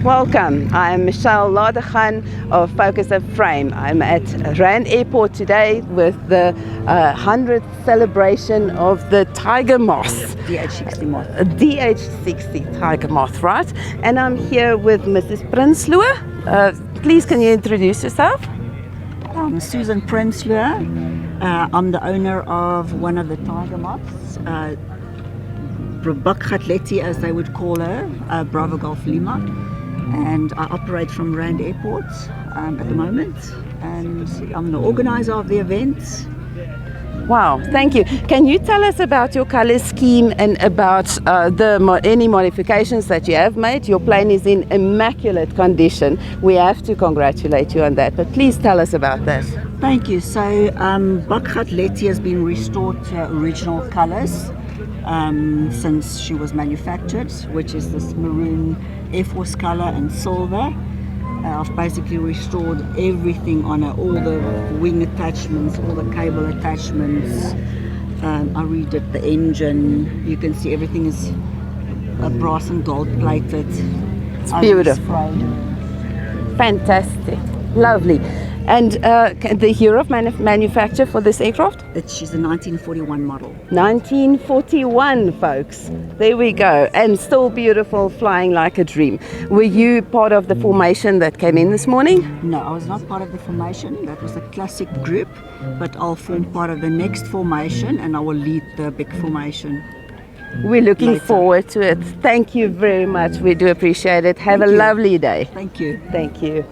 Welcome, I'm Michelle Ladegan of Focus and Frame. I'm at Rand Airport today with the 100th celebration of the Tiger Moth. DH60 Moth. DH60 Tiger Moth, right? And I'm here with Mrs. Prinsloo. Please, can you introduce yourself? I'm Susan Prinsloo. I'm the owner of one of the Tiger Moths, Bakhatleti as they would call her, Bravo Golf Lima. And I operate from Rand Airport at the moment, and I'm the organizer of the event. Wow, thank you. Can you tell us about your color scheme and about any modifications that you have made? Your plane is in immaculate condition. We have to congratulate you on that, but please tell us about that. Thank you. So Bakhatleti has been restored to original colors since she was manufactured, which is this maroon Air Force color and silver. I've basically restored everything on her, all the wing attachments, all the cable attachments. I redid the engine. You can see everything is brass and gold plated. It's beautiful. Fantastic. Lovely. And the year of manufacture for this aircraft? She's a 1941 model. 1941, folks. There we go. And still beautiful, flying like a dream. Were you part of the formation that came in this morning? No, I was not part of the formation. That was a classic group. But I'll form part of the next formation and I will lead the big formation. We're looking later. Forward to it. Thank you very much. We do appreciate it. Have a lovely day. Thank you. Thank you.